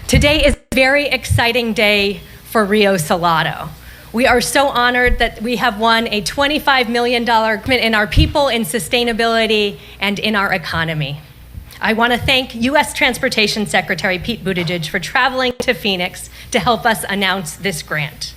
Today is a very exciting day for Rio Salado. We are so honored that we have won a $25 million commitment in our people, in sustainability, and in our economy. I want to thank U.S. Transportation Secretary Pete Buttigieg for traveling to Phoenix to help us announce this grant.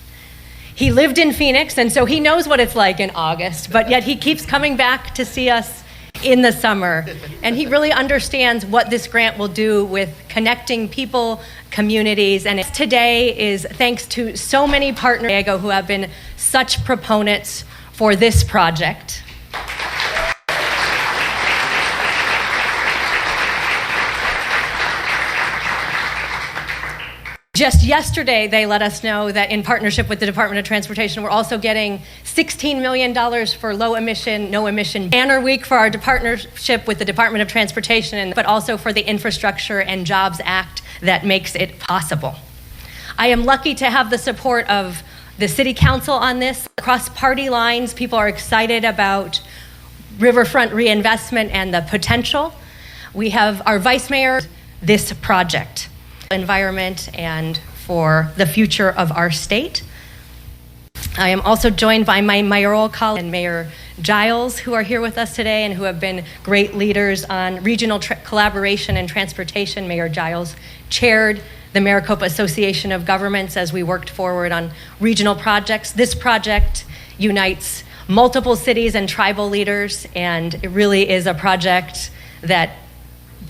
He lived in Phoenix, and so he knows what it's like in August, but yet he keeps coming back to see us in the summer. And he really understands what this grant will do with connecting people, communities. And today is thanks to so many partners who have been such proponents for this project. Just yesterday, they let us know that in partnership with the Department of Transportation, we're also getting $16 million for low emission, no emission banner week for our partnership with the Department of Transportation, but also for the Infrastructure and Jobs Act that makes it possible. I am lucky to have the support of the City Council on this. Across party lines, people are excited about riverfront reinvestment and the potential. We have our Vice Mayor, this project. Environment and for the future of our state. I am also joined by my mayoral colleague and Mayor Giles, who are here with us today and who have been great leaders on regional collaboration and transportation. Mayor Giles chaired the Maricopa Association of Governments as we worked forward on regional projects. This project unites multiple cities and tribal leaders, and it really is a project that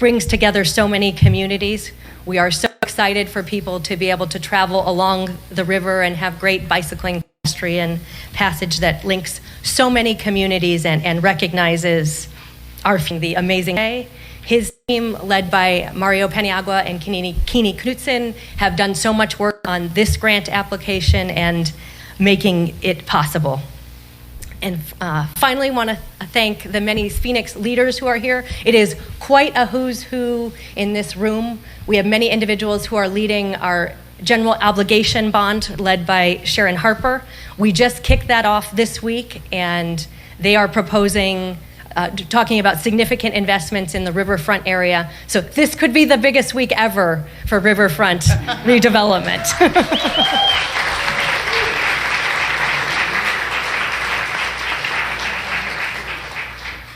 brings together so many communities. We are so excited for people to be able to travel along the river and have great bicycling pedestrian passage that links so many communities and recognizes the amazing day. His team, led by Mario Paniagua and Kini Knutson, have done so much work on this grant application and making it possible. And finally, want to thank the many Phoenix leaders who are here. It is quite a who's who in this room. We have many individuals who are leading our general obligation bond led by Sharon Harper. We just kicked that off this week, and they are proposing, talking about significant investments in the riverfront area. So this could be the biggest week ever for riverfront redevelopment.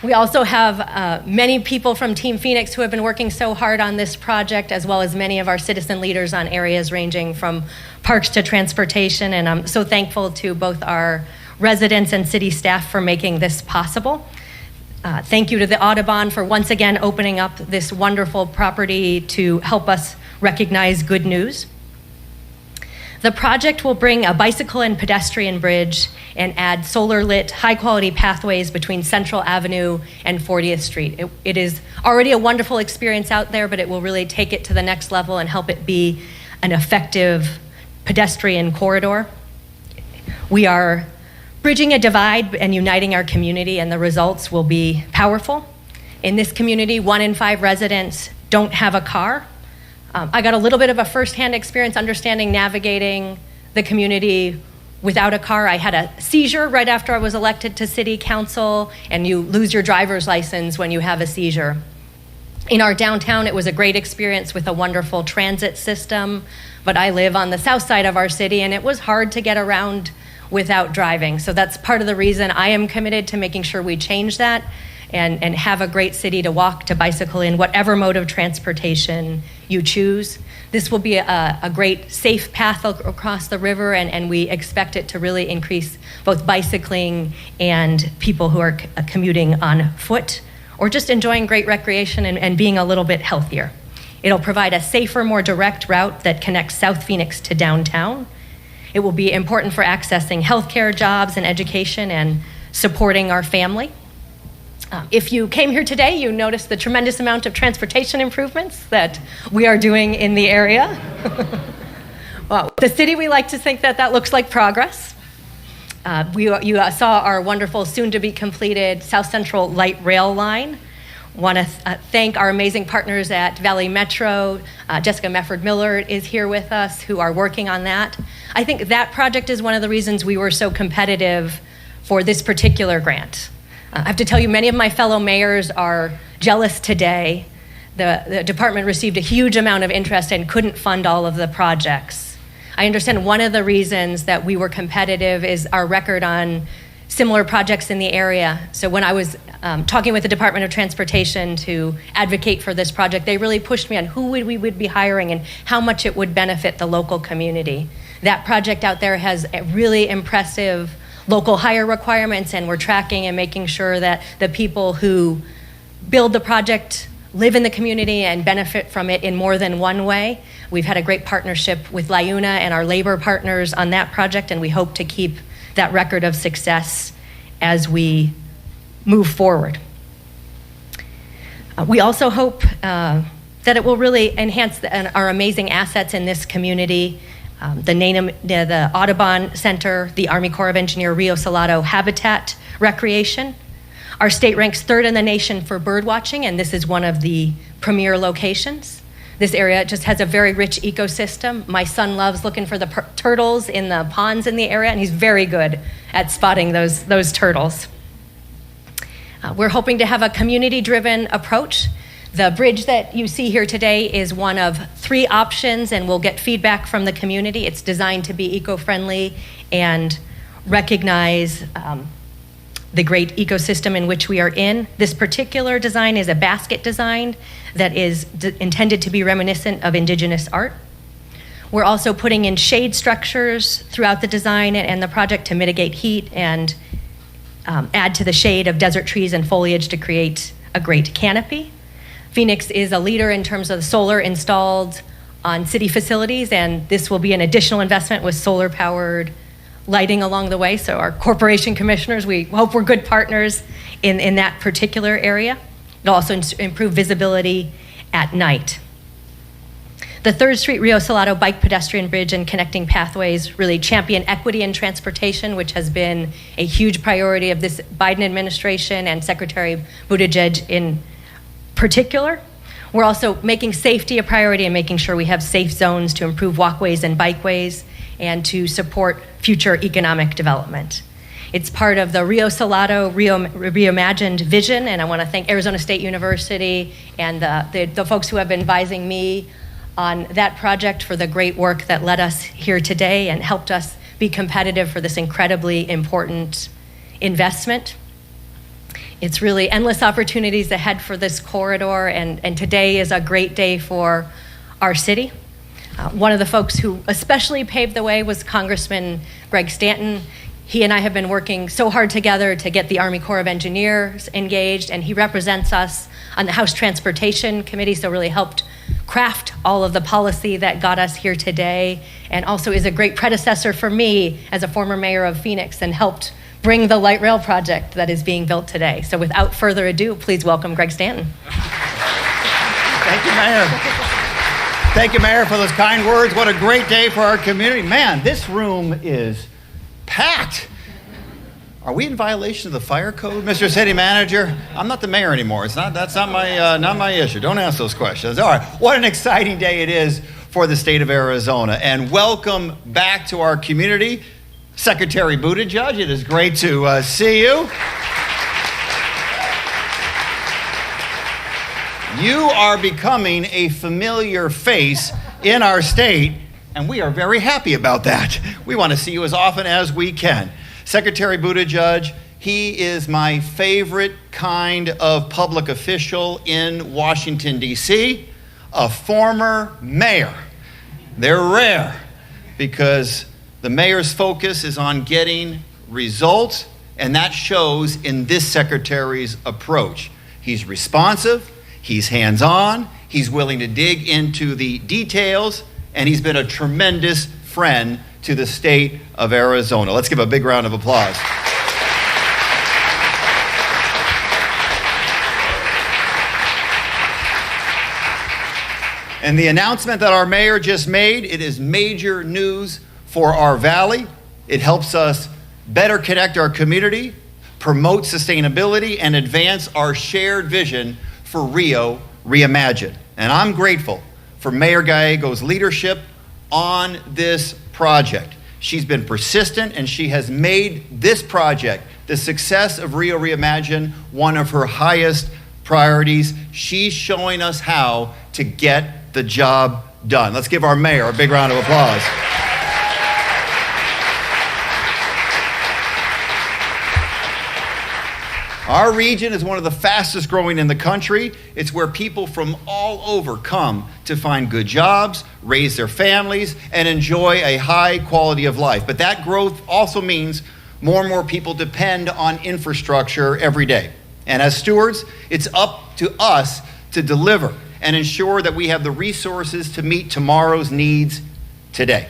We also have many people from Team Phoenix who have been working so hard on this project, as well as many of our citizen leaders on areas ranging from parks to transportation. And I'm so thankful to both our residents and city staff for making this possible. Thank you to the Audubon for once again opening up this wonderful property to help us recognize good news. The project will bring a bicycle and pedestrian bridge and add solar-lit, high-quality pathways between Central Avenue and 40th Street. It is already a wonderful experience out there, but it will really take it to the next level and help it be an effective pedestrian corridor. We are bridging a divide and uniting our community, and the results will be powerful. In this community, 1 in 5 residents don't have a car. I got a little bit of a firsthand experience understanding navigating the community without a car. I had a seizure right after I was elected to city council, and you lose your driver's license when you have a seizure. In our downtown, it was a great experience with a wonderful transit system, but I live on the south side of our city, and it was hard to get around without driving. So that's part of the reason I am committed to making sure we change that and have a great city to walk, to bicycle in, whatever mode of transportation you choose. This will be a great safe path across the river, and we expect it to really increase both bicycling and people who are commuting on foot or just enjoying great recreation and being a little bit healthier. It'll provide a safer, more direct route that connects South Phoenix to downtown. It will be important for accessing healthcare, jobs, and education, and supporting our family. If you came here today, you noticed the tremendous amount of transportation improvements that we are doing in the area. Well, the city, we like to think that that looks like progress. You saw our wonderful soon-to-be-completed South Central Light Rail line. Want to thank our amazing partners at Valley Metro. Jessica Mefford-Miller is here with us, who are working on that. I think that project is one of the reasons we were so competitive for this particular grant. I have to tell you, many of my fellow mayors are jealous today the department received a huge amount of interest and couldn't fund all of the projects. I understand one of the reasons that we were competitive is our record on similar projects in the area. So when I was talking with the Department of Transportation to advocate for this project, they really pushed me on who we would be hiring and how much it would benefit the local community. That project out there has a really impressive local hire requirements, and we're tracking and making sure that the people who build the project live in the community and benefit from it in more than one way. We've had a great partnership with LIUNA and our labor partners on that project, and we hope to keep that record of success as we move forward. We also hope that it will really enhance our amazing assets in this community. The Audubon Center, the Army Corps of Engineer Rio Salado Habitat Recreation. Our state ranks third in the nation for bird watching, and this is one of the premier locations. This area just has a very rich ecosystem. My son loves looking for the turtles in the ponds in the area, and he's very good at spotting those turtles. We're hoping to have a community-driven approach. The bridge that you see here today is one of 3 options, and we'll get feedback from the community. It's designed to be eco-friendly and recognize the great ecosystem in which we are in. This particular design is a basket design that is intended to be reminiscent of indigenous art. We're also putting in shade structures throughout the design and the project to mitigate heat and add to the shade of desert trees and foliage to create a great canopy. Phoenix is a leader in terms of solar installed on city facilities, and this will be an additional investment with solar-powered lighting along the way. So our corporation commissioners, we hope we're good partners in that particular area. It'll also improve visibility at night. The 3rd Street Rio Salado Bike Pedestrian Bridge and connecting pathways really champion equity in transportation, which has been a huge priority of this Biden administration and Secretary Buttigieg in particular. We're also making safety a priority and making sure we have safe zones to improve walkways and bikeways and to support future economic development. It's part of the Rio Salado Reimagined vision, and I want to thank Arizona State University and the folks who have been advising me on that project for the great work that led us here today and helped us be competitive for this incredibly important investment. It's really endless opportunities ahead for this corridor, and today is a great day for our city. One of the folks who especially paved the way was Congressman Greg Stanton. He and I have been working so hard together to get the Army Corps of Engineers engaged, and he represents us on the House Transportation Committee, so really helped craft all of the policy that got us here today, and also is a great predecessor for me as a former mayor of Phoenix and helped bring the light rail project that is being built today. So without further ado, please welcome Greg Stanton. Thank you, Mayor. Thank you, Mayor, for those kind words. What a great day for our community. Man, this room is packed. Are we in violation of the fire code, Mr. City Manager? I'm not the mayor anymore. That's not my issue. Don't ask those questions. All right, what an exciting day it is for the state of Arizona. And welcome back to our community, Secretary Buttigieg. It is great to see you. You are becoming a familiar face in our state, and we are very happy about that. We want to see you as often as we can. Secretary Buttigieg, he is my favorite kind of public official in Washington, D.C., a former mayor. They're rare because the mayor's focus is on getting results, and that shows in this secretary's approach. He's responsive. He's hands-on, he's willing to dig into the details, and he's been a tremendous friend to the state of Arizona. Let's give a big round of applause. And the announcement that our mayor just made, it is major news for our valley. It helps us better connect our community, promote sustainability, and advance our shared vision for Rio Reimagined. And I'm grateful for Mayor Gallego's leadership on this project. She's been persistent, and she has made this project, the success of Rio Reimagined, one of her highest priorities. She's showing us how to get the job done. Let's give our mayor a big round of applause. Our region is one of the fastest growing in the country. It's where people from all over come to find good jobs, raise their families, and enjoy a high quality of life. But that growth also means more and more people depend on infrastructure every day. And as stewards, it's up to us to deliver and ensure that we have the resources to meet tomorrow's needs today.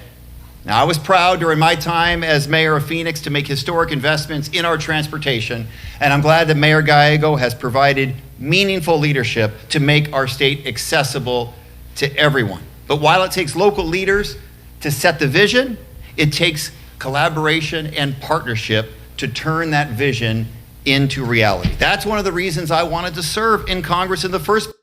Now, I was proud during my time as mayor of Phoenix to make historic investments in our transportation, and I'm glad that Mayor Gallego has provided meaningful leadership to make our state accessible to everyone. But while it takes local leaders to set the vision, it takes collaboration and partnership to turn that vision into reality. That's one of the reasons I wanted to serve in Congress in the first place.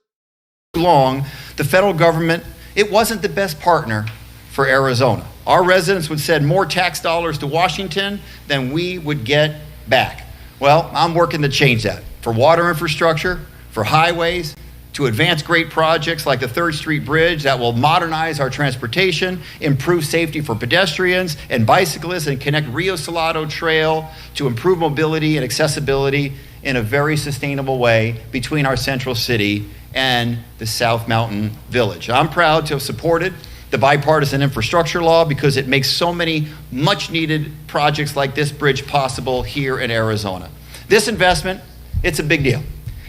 Long, the federal government, it wasn't the best partner for Arizona. Our residents would send more tax dollars to Washington than we would get back. Well, I'm working to change that for water infrastructure, for highways, to advance great projects like the 3rd Street Bridge that will modernize our transportation, improve safety for pedestrians and bicyclists, and connect Rio Salado Trail to improve mobility and accessibility in a very sustainable way between our central city and the South Mountain Village. I'm proud to have supported the bipartisan infrastructure law because it makes so many much needed projects like this bridge possible here in Arizona. This investment, it's a big deal,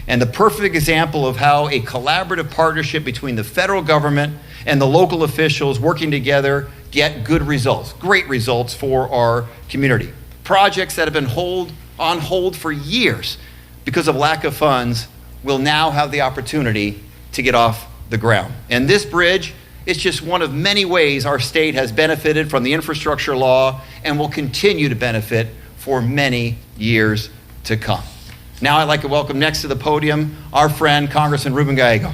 and the perfect example of how a collaborative partnership between the federal government and the local officials working together get good results, great results for our community. Projects that have been on hold for years because of lack of funds will now have the opportunity to get off the ground. And this bridge, it's just one of many ways our state has benefited from the infrastructure law and will continue to benefit for many years to come. Now I'd like to welcome next to the podium our friend, Congressman Ruben Gallego.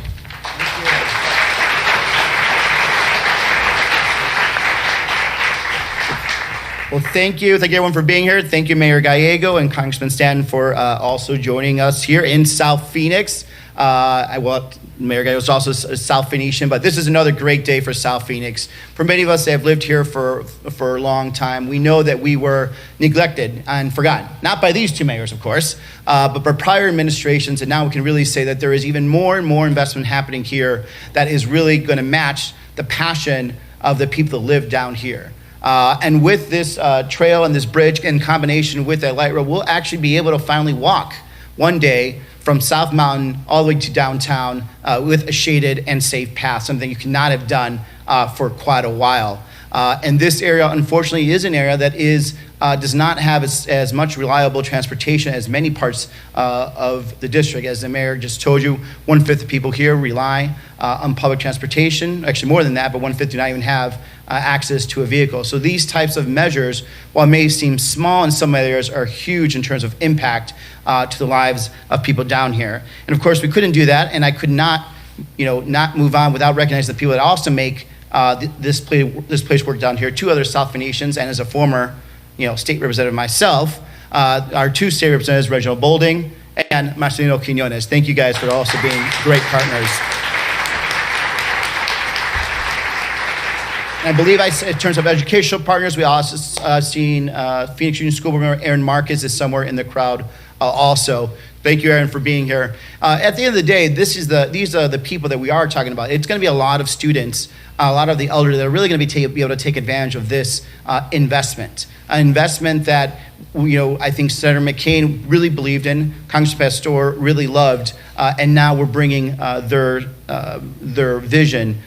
Well, thank you. Thank you everyone for being here. Thank you, Mayor Gallego and Congressman Stanton for also joining us here in South Phoenix. Mayor Gallego is also a South Phoenician, but this is another great day for South Phoenix. For many of us that have lived here for a long time, we know that we were neglected and forgotten. Not by these two mayors, of course, but by prior administrations, and now we can really say that there is even more and more investment happening here that is really going to match the passion of the people that live down here. And with this trail and this bridge in combination with that light rail, we'll actually be able to finally walk one day from South Mountain all the way to downtown with a shaded and safe path, something you cannot have done for quite a while. And this area, unfortunately, is an area that does not have as much reliable transportation as many parts of the district. As the mayor just told you, 1/5 of people here rely on public transportation. Actually, more than that, but 1/5 do not even have access to a vehicle. So these types of measures, while it may seem small in some areas, are huge in terms of impact to the lives of people down here. And of course, we couldn't do that, and I could not move on without recognizing the people that also make this place work down here. 2 other South Phoenicians, and as a former state representative myself, our 2 state representatives, Reginald Bolding and Marcelino Quinones. Thank you guys for also being great partners. And I believe in terms of educational partners, we also seen Phoenix Union School Board member Aaron Marcus is somewhere in the crowd also. Thank you, Aaron, for being here. At the end of the day, these are the people that we are talking about. It's going to be a lot of students, a lot of the elderly that are really going to be able to take advantage of this investment. An investment that I think Senator McCain really believed in, Congressman Pastor really loved, and now we're bringing their vision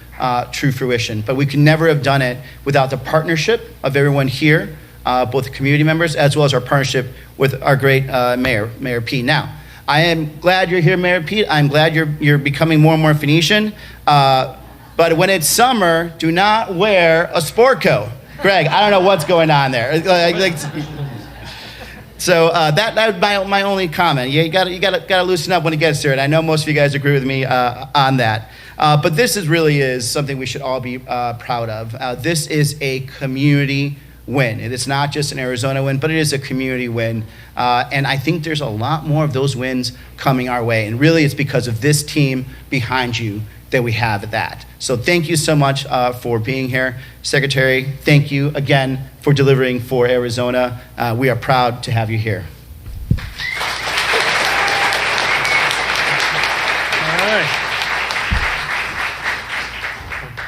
true fruition. But we could never have done it without the partnership of everyone here, both the community members as well as our partnership with our great mayor, Mayor Pete. Now, I am glad you're here, Mayor Pete. I'm glad you're becoming more and more Phoenician. But when it's summer, do not wear a sport coat. Greg, I don't know what's going on there. So that would be my only comment. You gotta loosen up when it gets there, and I know most of you guys agree with me on that. But this really is something we should all be proud of. This is a community win. It is not just an Arizona win, but it is a community win. And I think there's a lot more of those wins coming our way. And really, it's because of this team behind you that we have that. So thank you so much for being here. Secretary, thank you again for delivering for Arizona. We are proud to have you here.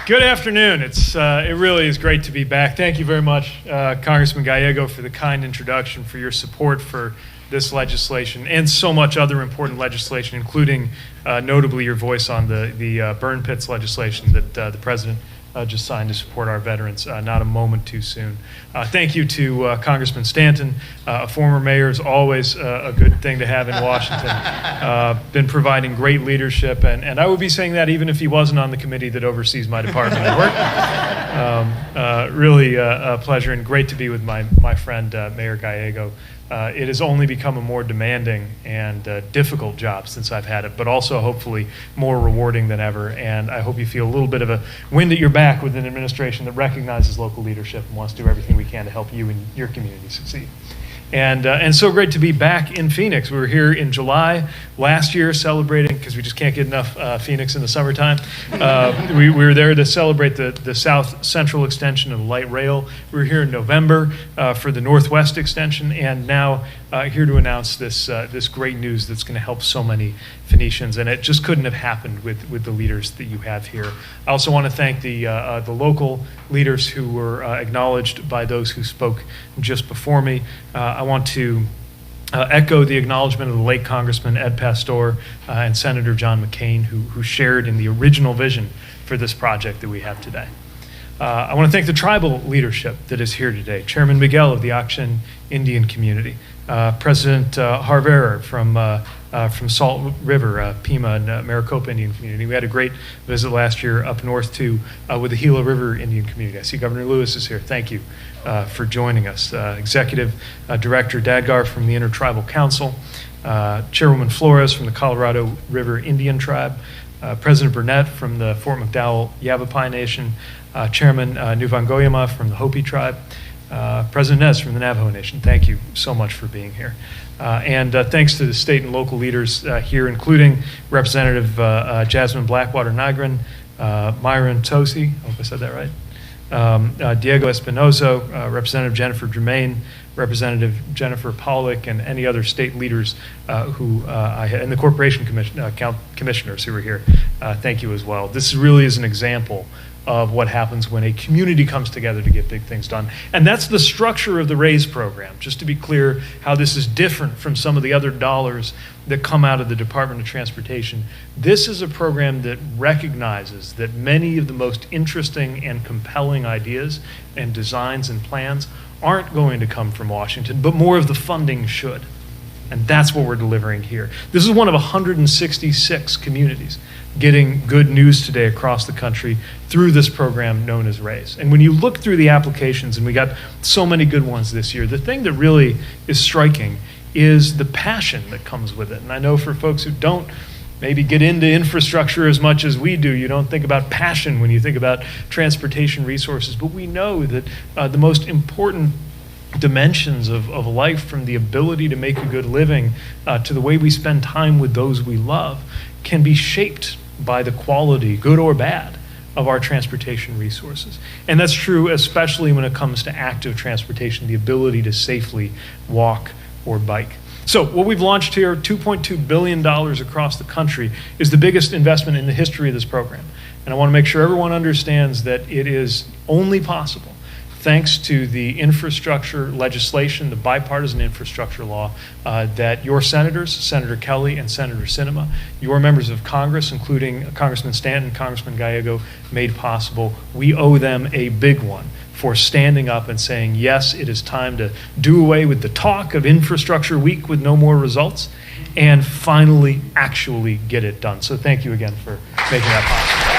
Good afternoon. It really is great to be back. Thank you very much, Congressman Gallego, for the kind introduction, for your support for this legislation and so much other important legislation, including notably your voice on the burn pits legislation that the President just signed to support our veterans. Not a moment too soon. Thank you to Congressman Stanton. A former mayor is always a good thing to have in Washington. Been providing great leadership, and I would be saying that even if he wasn't on the committee that oversees my department of work. Really a pleasure and great to be with my friend Mayor Gallego. It has only become a more demanding and difficult job since I've had it, but also hopefully more rewarding than ever. And I hope you feel a little bit of a wind at your back with an administration that recognizes local leadership and wants to do everything we can to help you and your community succeed. And so great to be back in Phoenix. We were here in July last year celebrating, because we just can't get enough Phoenix in the summertime. We were there to celebrate the south central extension of the light rail. We were here in November for the northwest extension, and now here to announce this great news that's going to help so many Phoenicians. And it just couldn't have happened with the leaders that you have here. I also want to thank the local leaders who were acknowledged by those who spoke just before me. I want to echo the acknowledgement of the late Congressman Ed Pastor and Senator John McCain, who shared in the original vision for this project that we have today. I want to thank the tribal leadership that is here today. Chairman Miguel of the Akshan Indian community, President Harvera from Salt River, Pima, and Maricopa Indian community. We had a great visit last year up north too with the Gila River Indian community. I see Governor Lewis is here. Thank you for joining us. Executive Director Dadgar from the Intertribal Council, Chairwoman Flores from the Colorado River Indian Tribe, President Burnett from the Fort McDowell Yavapai Nation, Chairman Nuvangoyama from the Hopi Tribe, President Nez from the Navajo Nation. Thank you so much for being here. And thanks to the state and local leaders here, including Representative Jasmine Blackwater Nigrin, Myron Tosi, I hope I said that right, Diego Espinozo, Representative Jennifer Germain, Representative Jennifer Pollock, and any other state leaders and the corporation commissioners who were here. Thank you as well. This really is an example of what happens when a community comes together to get big things done. And that's the structure of the RAISE program. Just to be clear how this is different from some of the other dollars that come out of the Department of Transportation. This is a program that recognizes that many of the most interesting and compelling ideas and designs and plans aren't going to come from Washington, but more of the funding should. And that's what we're delivering here. This is one of 166 communities getting good news today across the country through this program known as RAISE. And when you look through the applications, and we got so many good ones this year, the thing that really is striking is the passion that comes with it. And I know for folks who don't maybe get into infrastructure as much as we do, you don't think about passion when you think about transportation resources, but we know that the most important dimensions of life, from the ability to make a good living to the way we spend time with those we love, can be shaped by the quality, good or bad, of our transportation resources. And that's true especially when it comes to active transportation, the ability to safely walk or bike. So what we've launched here, $2.2 billion across the country, is the biggest investment in the history of this program. And I want to make sure everyone understands that it is only possible thanks to the infrastructure legislation, the bipartisan infrastructure law that your senators, Senator Kelly and Senator Sinema, your members of Congress, including Congressman Stanton, Congressman Gallego, made possible. We owe them a big one for standing up and saying, yes, it is time to do away with the talk of infrastructure week with no more results and finally actually get it done. So thank you again for making that possible.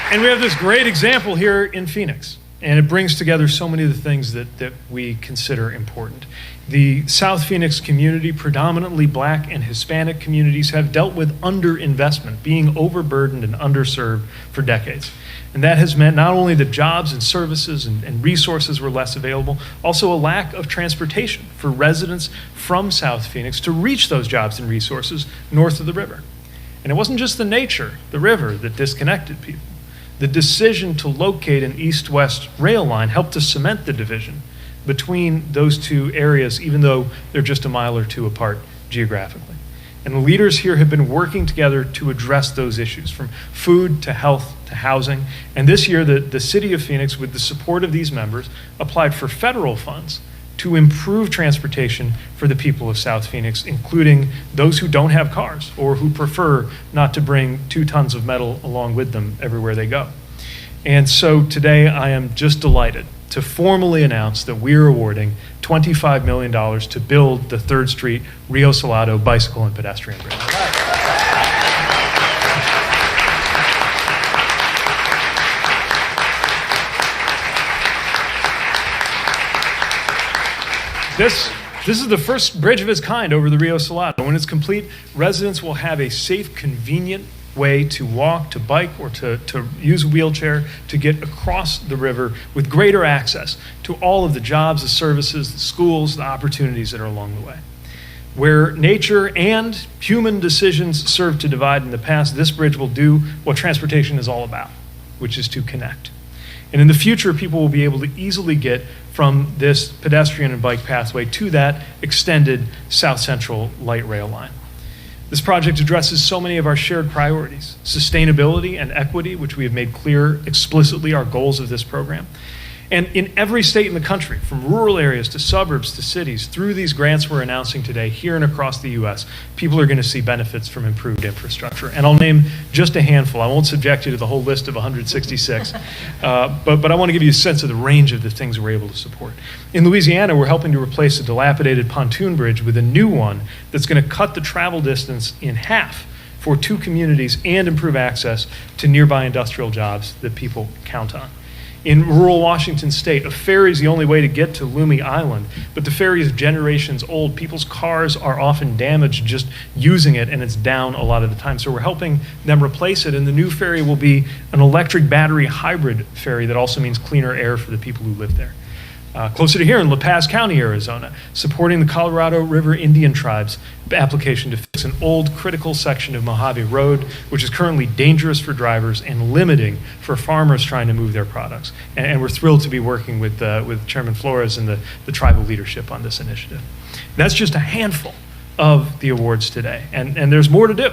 And we have this great example here in Phoenix. And it brings together so many of the things that we consider important. The South Phoenix community, predominantly Black and Hispanic communities, have dealt with underinvestment, being overburdened and underserved for decades. And that has meant not only that jobs and services and resources were less available, also a lack of transportation for residents from South Phoenix to reach those jobs and resources north of the river. And it wasn't just the nature, the river, that disconnected people. The decision to locate an east-west rail line helped to cement the division between those two areas, even though they're just a mile or two apart geographically. And the leaders here have been working together to address those issues, from food to health to housing. And this year, the city of Phoenix, with the support of these members, applied for federal funds to improve transportation for the people of South Phoenix, including those who don't have cars or who prefer not to bring 2 tons of metal along with them everywhere they go. And so today I am just delighted to formally announce that we're awarding $25 million to build the 3rd Street Rio Salado bicycle and pedestrian bridge. This is the first bridge of its kind over the Rio Salado. When it's complete, residents will have a safe, convenient way to walk, to bike, or to use a wheelchair to get across the river with greater access to all of the jobs, the services, the schools, the opportunities that are along the way. Where nature and human decisions served to divide in the past, this bridge will do what transportation is all about, which is to connect. And in the future, people will be able to easily get from this pedestrian and bike pathway to that extended South Central light rail line. This project addresses so many of our shared priorities: sustainability and equity, which we have made clear explicitly are goals of this program. And in every state in the country, from rural areas to suburbs to cities, through these grants we're announcing today, here and across the U.S., people are going to see benefits from improved infrastructure. And I'll name just a handful. I won't subject you to the whole list of 166, but I want to give you a sense of the range of the things we're able to support. In Louisiana, we're helping to replace a dilapidated pontoon bridge with a new one that's going to cut the travel distance in half for 2 communities and improve access to nearby industrial jobs that people count on. In rural Washington state, a ferry is the only way to get to Loomy Island, but the ferry is generations old. People's cars are often damaged just using it, and it's down a lot of the time. So we're helping them replace it, and the new ferry will be an electric battery hybrid ferry that also means cleaner air for the people who live there. Closer to here in La Paz County, Arizona, supporting the Colorado River Indian Tribes application to fix an old critical section of Mojave Road, which is currently dangerous for drivers and limiting for farmers trying to move their products. And we're thrilled to be working with Chairman Flores and the tribal leadership on this initiative. That's just a handful of the awards today, and there's more to do.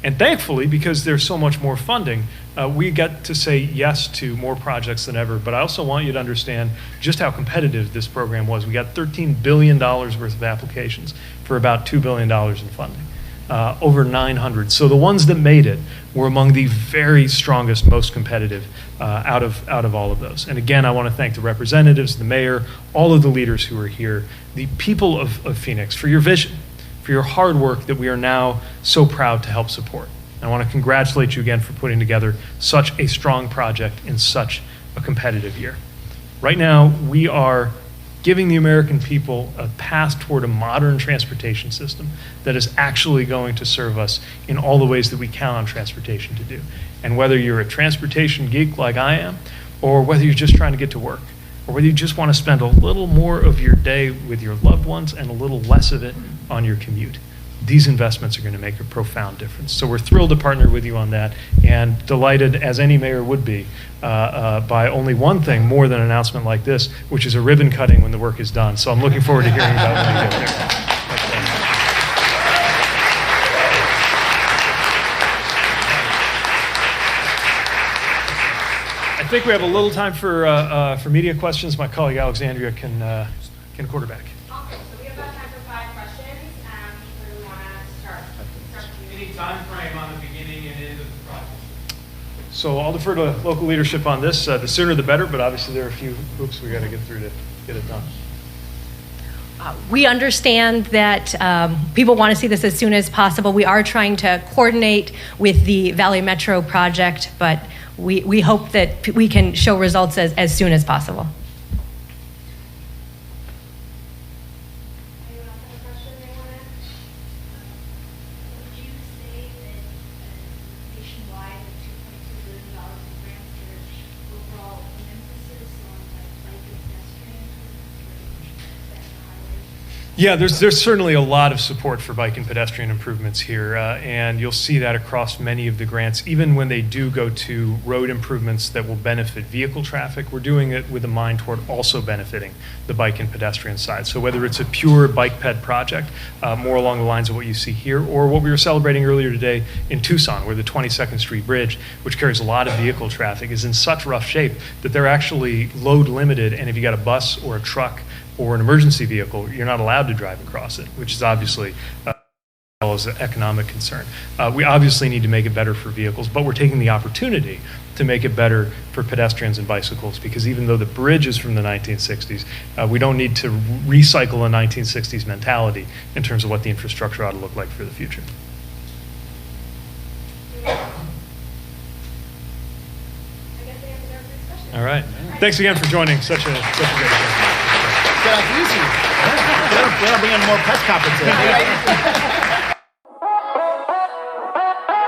And thankfully, because there's so much more funding, we get to say yes to more projects than ever. But I also want you to understand just how competitive this program was. We got $13 billion worth of applications for about $2 billion in funding, over 900. So the ones that made it were among the very strongest, most competitive out of all of those. And again, I want to thank the representatives, the mayor, all of the leaders who are here, the people of Phoenix for your vision, for your hard work that we are now so proud to help support. I want to congratulate you again for putting together such a strong project in such a competitive year. Right now, we are giving the American people a path toward a modern transportation system that is actually going to serve us in all the ways that we count on transportation to do. And whether you're a transportation geek like I am, or whether you're just trying to get to work, or whether you just want to spend a little more of your day with your loved ones and a little less of it on your commute, these investments are going to make a profound difference. So we're thrilled to partner with you on that, and delighted, as any mayor would be, by only one thing more than an announcement like this, which is a ribbon cutting when the work is done. So I'm looking forward to hearing about when you get there. I think we have a little time for media questions. My colleague Alexandria can quarterback. Awesome. So we have about time for 5 questions. Where do we want to start? Any time frame on the beginning and end of the project? So I'll defer to local leadership on this. The sooner the better, but obviously there are a few hoops we got to get through to get it done. We understand that people want to see this as soon as possible. We are trying to coordinate with the Valley Metro project, but we hope that we can show results as soon as possible. Anyone else have a question they want to ask? Would you say that nationwide, the $2.2 billion in grants, there's overall an emphasis on like pedestrian improvements or highways? Yeah, there's certainly a lot of support for bike and pedestrian improvements here, and you'll see that across many of the grants. Even when they do go to road improvements that will benefit vehicle traffic, we're doing it with a mind toward also benefiting the bike and pedestrian side. So whether it's a pure bike ped project, more along the lines of what you see here, or what we were celebrating earlier today in Tucson, where the 22nd Street Bridge, which carries a lot of vehicle traffic, is in such rough shape that they're actually load limited, and if you got a bus or a truck or an emergency vehicle, you're not allowed to drive across it, which is obviously as an economic concern. We obviously need to make it better for vehicles, but we're taking the opportunity to make it better for pedestrians and bicycles, because even though the bridge is from the 1960s, we don't need to recycle a 1960s mentality in terms of what the infrastructure ought to look like for the future. I guess they answered everybody's question. All right. Thanks again for joining. Such a great show. Got off easy. They don't bring in more press conferences.